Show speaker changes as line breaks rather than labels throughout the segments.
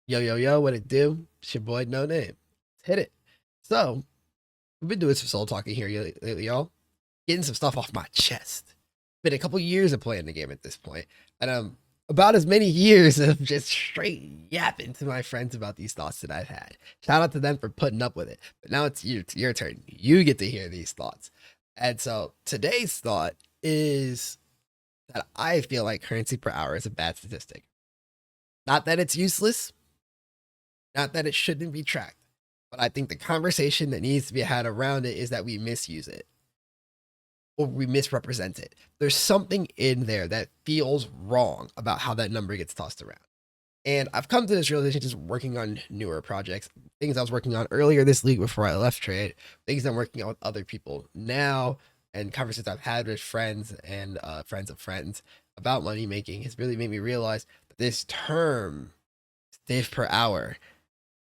Yo, yo, yo, what it do? It's your boy, No Name. Let's hit it. So, we've been doing some soul talking here lately, y'all. Getting some stuff off my chest. Been a couple years of playing the game at this point, and about as many years of just straight yapping to my friends about these thoughts that I've had. Shout out to them for putting up with it. But now it's your turn. You get to hear these thoughts. And so today's thought is that I feel like currency per hour is a bad statistic. Not that it's useless, not that it shouldn't be tracked, but I think the conversation that needs to be had around it is that we misuse it or we misrepresent it. There's something in there that feels wrong about how that number gets tossed around. And I've come to this realization just working on newer projects, things I was working on earlier this week before I left trade, things I'm working on with other people now, and conversations I've had with friends and friends of friends about money making has really made me realize that this term, div per hour,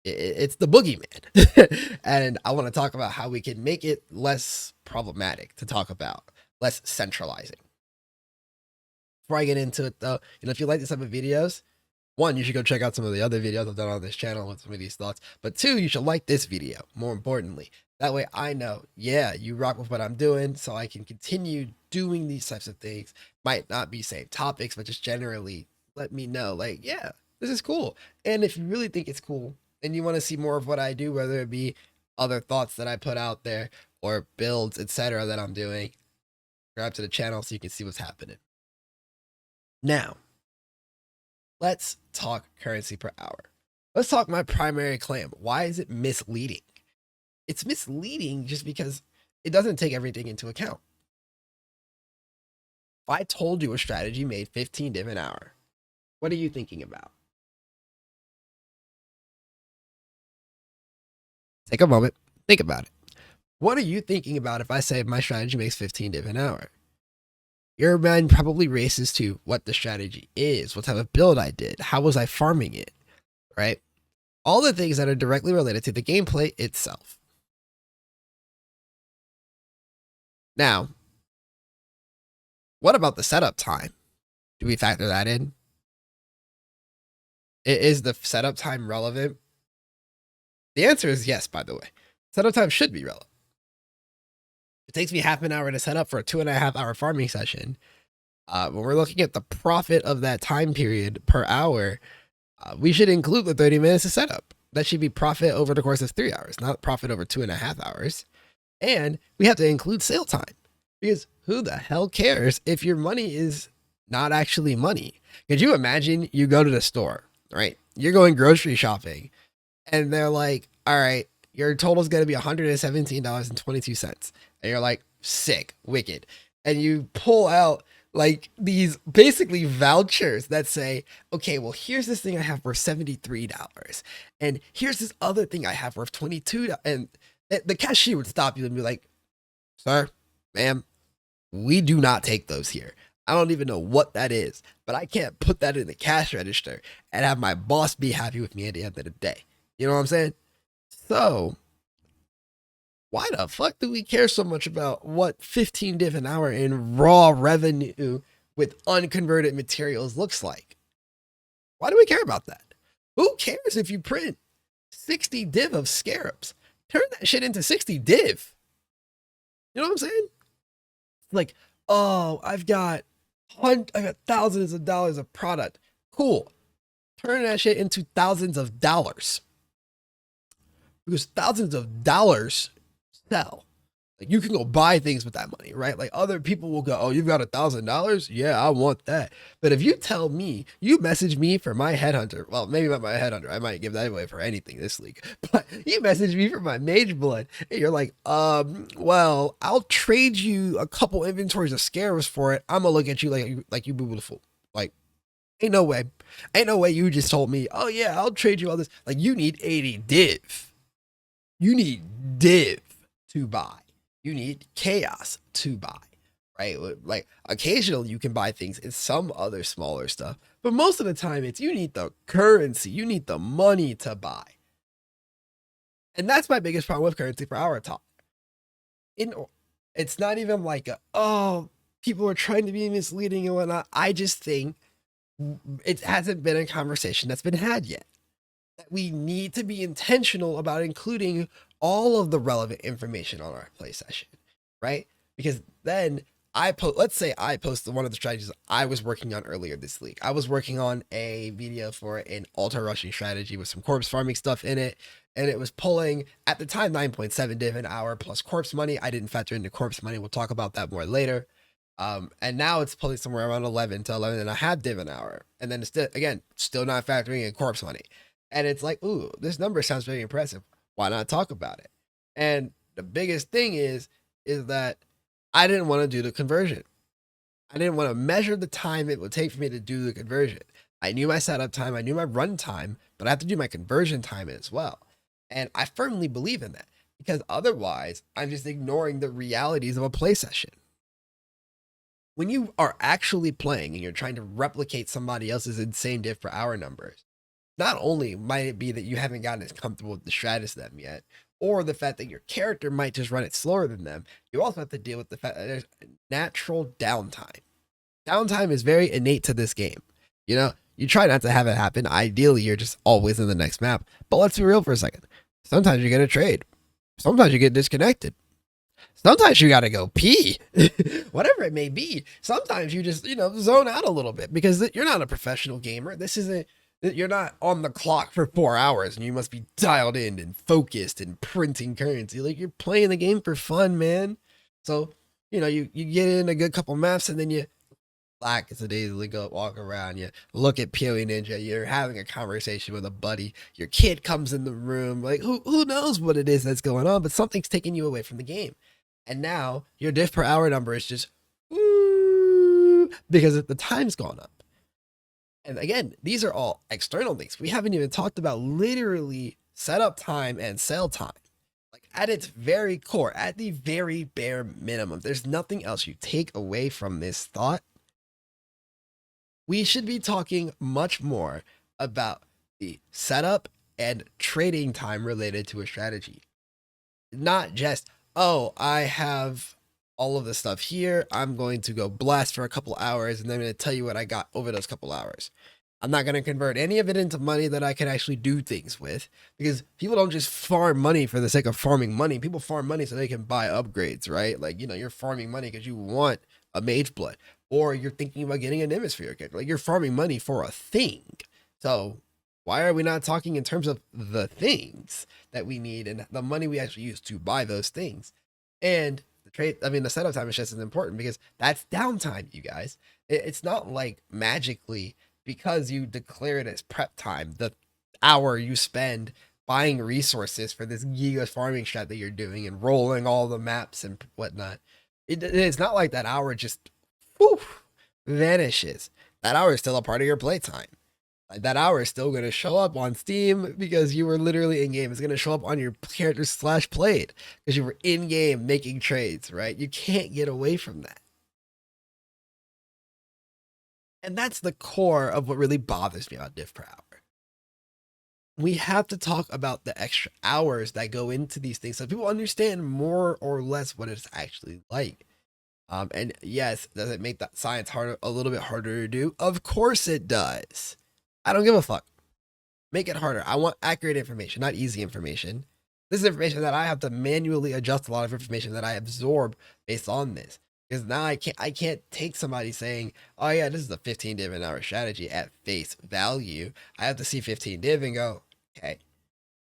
it's the boogeyman. And I want to talk about how we can make it less problematic to talk about, less centralizing. Before I get into it though, if you like this type of videos, one, you should go check out some of the other videos I've done on this channel with some of these thoughts. But two, you should like this video, more importantly. That way I know, yeah, you rock with what I'm doing, so I can continue doing these types of things. Might not be same topics, but just generally let me know, like, yeah, this is cool. And if you really think it's cool and you want to see more of what I do, whether it be other thoughts that I put out there or builds, etc., that I'm doing, subscribe to the channel so you can see what's happening. Now, let's talk currency per hour. Let's talk my primary claim. Why is it misleading? It's misleading just because it doesn't take everything into account. If I told you a strategy made 15 div an hour, what are you thinking about? Take a moment, think about it. What are you thinking about if I say my strategy makes 15 div an hour? Your mind probably races to what the strategy is, what type of build I did, how was I farming it, right? All the things that are directly related to the gameplay itself. Now, what about the setup time? Do we factor that in? Is the setup time relevant? The answer is yes, by the way. Setup time should be relevant. It takes me half an hour to set up for a 2.5 hour farming session. When we're looking at the profit of that time period per hour, we should include the 30 minutes of setup. That should be profit over the course of 3 hours, not profit over 2.5 hours. And we have to include sale time, because who the hell cares if your money is not actually money? Could you imagine you go to the store, right? You're going grocery shopping and they're like, all right, your total is going to be $117.22. And you're like, sick, wicked. And you pull out like these basically vouchers that say, okay, well, here's this thing I have worth $73. And here's this other thing I have worth $22. And the cashier would stop you and be like, sir, ma'am, we do not take those here. I don't even know what that is, but I can't put that in the cash register and have my boss be happy with me at the end of the day. You know what I'm saying? So, why the fuck do we care so much about what 15 div an hour in raw revenue with unconverted materials looks like? Why do we care about that? Who cares if you print 60 div of scarabs? Turn that shit into 60 div. You know what I'm saying? Like, oh, I've got thousands of dollars of product. Cool. Turn that shit into thousands of dollars. Because thousands of dollars sell. Like, you can go buy things with that money, right? Like, other people will go, oh, you've got $1,000? Yeah, I want that. But if you tell me, you message me for my headhunter, well, maybe not my headhunter, I might give that away for anything this league, but you message me for my mage blood, and you're like, well, I'll trade you a couple inventories of scarabs for it. I'm gonna look at you like you beautiful. Like, ain't no way. Ain't no way you just told me, oh yeah, I'll trade you all this. Like, you need 80 div. You need div to buy. You need chaos to buy, right? Like, occasionally you can buy things in some other smaller stuff, but most of the time it's you need the currency, you need the money to buy. And that's my biggest problem with currency per hour talk. It's not even like oh, people are trying to be misleading and whatnot. I just think it hasn't been a conversation that's been had yet. that we need to be intentional about including all of the relevant information on our play session, right? Because then let's say I posted one of the strategies I was working on earlier this week. I was working on a video for an altar rushing strategy with some corpse farming stuff in it. And it was pulling at the time 9.7 div an hour plus corpse money. I didn't factor into corpse money. We'll talk about that more later. And now it's pulling somewhere around 11 to 11 and a half div an hour. And then it's still not factoring in corpse money. And it's like, ooh, this number sounds very impressive. Why not talk about it? And the biggest thing is that I didn't want to do the conversion. I didn't want to measure the time it would take for me to do the conversion. I knew my setup time, I knew my run time, but I have to do my conversion time as well. And I firmly believe in that because otherwise I'm just ignoring the realities of a play session. When you are actually playing and you're trying to replicate somebody else's insane div per hour numbers, not only might it be that you haven't gotten as comfortable with the strat as them yet, or the fact that your character might just run it slower than them, you also have to deal with the fact that there's natural downtime. Downtime is very innate to this game. You know, you try not to have it happen. Ideally, you're just always in the next map. But let's be real for a second. Sometimes you get a trade. Sometimes you get disconnected. Sometimes you got to go pee, whatever it may be. Sometimes you just, zone out a little bit because you're not a professional gamer. You're not on the clock for 4 hours and you must be dialed in and focused and printing currency. Like, you're playing the game for fun, man. So, you get in a good couple maps and then you lackadaisically go walk around. You look at PoE Ninja. You're having a conversation with a buddy. Your kid comes in the room. Like, who knows what it is that's going on, but something's taking you away from the game. And now your diff per hour number is just because the time's gone up. And again, these are all external things. We haven't even talked about literally setup time and sell time. Like, at its very core, at the very bare minimum, there's nothing else you take away from this thought. We should be talking much more about the setup and trading time related to a strategy. Not just, oh, I have all of this stuff here. I'm going to go blast for a couple hours and then I'm going to tell you what I got over those couple hours. I'm not going to convert any of it into money that I can actually do things with, because people don't just farm money for the sake of farming money. People farm money so they can buy upgrades, right? Like, you're farming money because you want a mage blood, or you're thinking about getting an Nimbus for your character. Like, you're farming money for a thing. So why are we not talking in terms of the things that we need and the money we actually use to buy those things? And the setup time is just as important because that's downtime, you guys. It's not like magically, because you declare it as prep time, the hour you spend buying resources for this giga farming strat that you're doing and rolling all the maps and whatnot. It's not like that hour just vanishes. That hour is still a part of your playtime. Like, that hour is still going to show up on Steam because you were literally in game. It's going to show up on your character / played because you were in game making trades, right? You can't get away from that. And that's the core of what really bothers me about diff per hour. We have to talk about the extra hours that go into these things so people understand more or less what it's actually like. And yes, does it make that science a little bit harder to do? Of course it does. I don't give a fuck. Make it harder. I want accurate information, not easy information. This is information that I have to manually adjust a lot of information that I absorb based on this. Because now I can't take somebody saying, oh yeah, this is a 15 div an hour strategy at face value. I have to see 15 div and go, okay,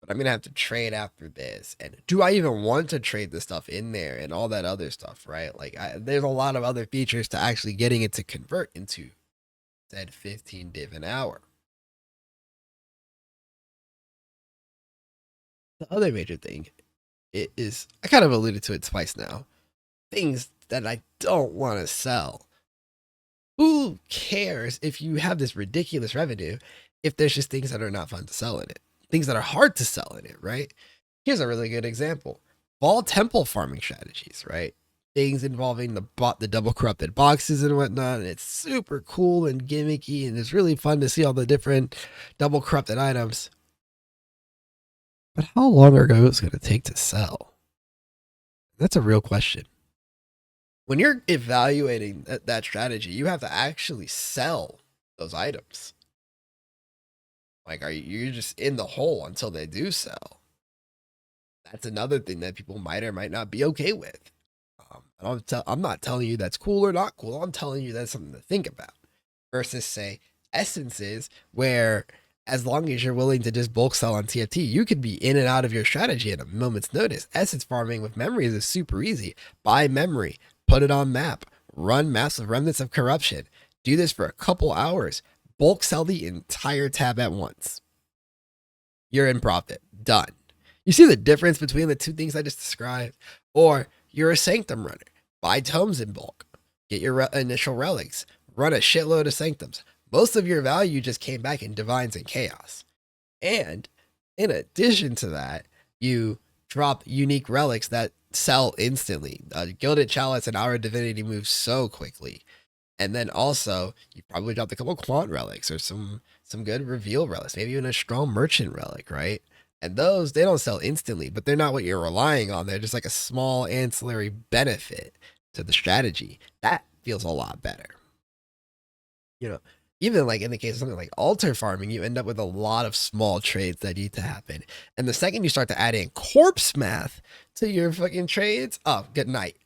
but I'm going to have to trade after this. And do I even want to trade the stuff in there and all that other stuff, right? Like, there's a lot of other features to actually getting it to convert into said 15 div an hour. The other major thing is, I kind of alluded to it twice now, things that I don't want to sell. Who cares if you have this ridiculous revenue if there's just things that are not fun to sell in it? Things that are hard to sell in it, right? Here's a really good example. Ball temple farming strategies, right? Things involving the double corrupted boxes and whatnot. And it's super cool and gimmicky, and it's really fun to see all the different double corrupted items. But how long ago is it going to take to sell? That's a real question. When you're evaluating that strategy, you have to actually sell those items. Like, you're just in the hole until they do sell. That's another thing that people might or might not be okay with. I'm not telling you that's cool or not cool. I'm telling you that's something to think about. Versus, say, essences, where as long as you're willing to just bulk sell on TFT, you could be in and out of your strategy at a moment's notice. Essence farming with memories is super easy. Buy memory, put it on map, run massive remnants of corruption. Do this for a couple hours. Bulk sell the entire tab at once. You're in profit. Done. You see the difference between the two things I just described? Or you're a Sanctum runner. Buy tomes in bulk. Get your initial relics. Run a shitload of Sanctums. Most of your value just came back in Divines and Chaos. And in addition to that, you drop unique relics that sell instantly. Gilded Chalice and Hour of Divinity move so quickly. And then also, you probably dropped a couple Quant relics or some good reveal relics, maybe even a strong merchant relic, right? And those, they don't sell instantly, but they're not what you're relying on. They're just like a small ancillary benefit to the strategy. That feels a lot better. You know, even like in the case of something like altar farming, you end up with a lot of small trades that need to happen. And the second you start to add in corpse math to your fucking trades, oh, good night.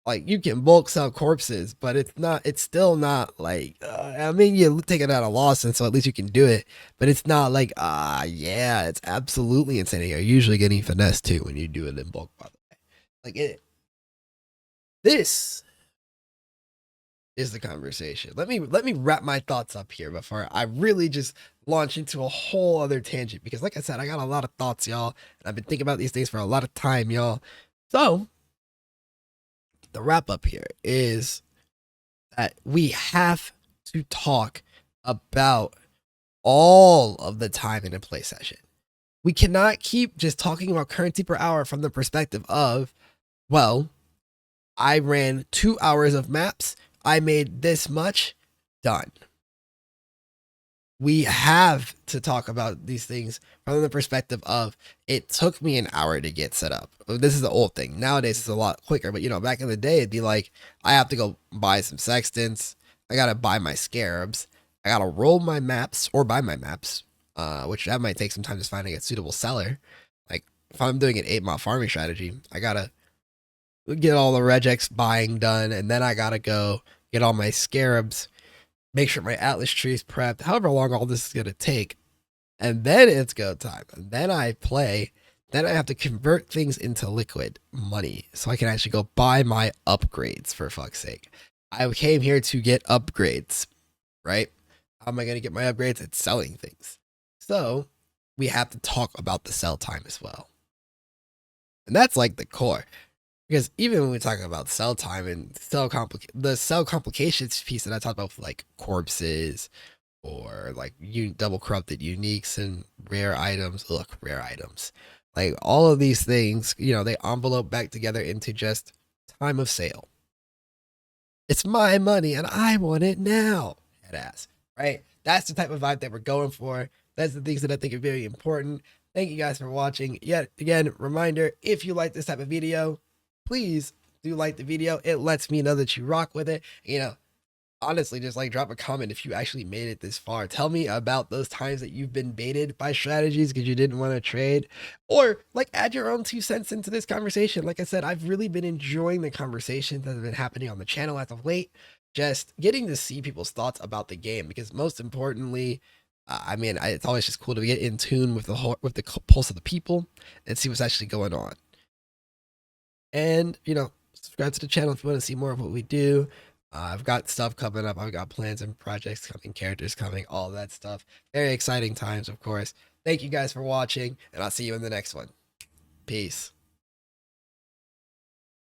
Like, you can bulk sell corpses, but it's still not like, I mean, you take it at a loss, and so at least you can do it, but it's not like, yeah, it's absolutely insane. You're usually getting finesse too when you do it in bulk, by the way. Like, this is the conversation. Let me wrap my thoughts up here before I really just launch into a whole other tangent, because like I said, I got a lot of thoughts, y'all, and I've been thinking about these things for a lot of time, y'all. So the wrap up here is that we have to talk about all of the time in a play session. We cannot keep just talking about currency per hour from the perspective of, well, I ran 2 hours of maps, I made this much, done. We have to talk about these things from the perspective of, it took me an hour to get set up. This is the old thing. Nowadays it's a lot quicker, but back in the day, it'd be like, I have to go buy some sextants. I got to buy my scarabs. I got to roll my maps or buy my maps, which that might take some time just finding a suitable seller. Like, if I'm doing an 8-month farming strategy, I got to get all the regex buying done, and then I got to go get all my scarabs, make sure my Atlas tree is prepped, however long all this is going to take. And then it's go time. And then I play. Then I have to convert things into liquid money so I can actually go buy my upgrades, for fuck's sake. I came here to get upgrades, right? How am I going to get my upgrades? It's selling things. So we have to talk about the sell time as well. And that's like the core. Because even when we talk about sell time and the sell complications piece that I talked about with like corpses or like double corrupted uniques and rare items, rare items, like all of these things, they envelope back together into just time of sale. It's my money and I want it now. Head ass, right? That's the type of vibe that we're going for. That's the things that I think are very important. Thank you guys for watching. Yet again, reminder, if you like this type of video, please do like the video. It lets me know that you rock with it. Honestly, just like drop a comment if you actually made it this far. Tell me about those times that you've been baited by strategies because you didn't want to trade, or like add your own 2 cents into this conversation. Like I said, I've really been enjoying the conversations that have been happening on the channel as of late. Just getting to see people's thoughts about the game, because most importantly, it's always just cool to get in tune with the pulse of the people and see what's actually going on. And, subscribe to the channel if you want to see more of what we do. I've got stuff coming up. I've got plans and projects coming, characters coming, all that stuff. Very exciting times, of course. Thank you guys for watching, and I'll see you in the next one. Peace.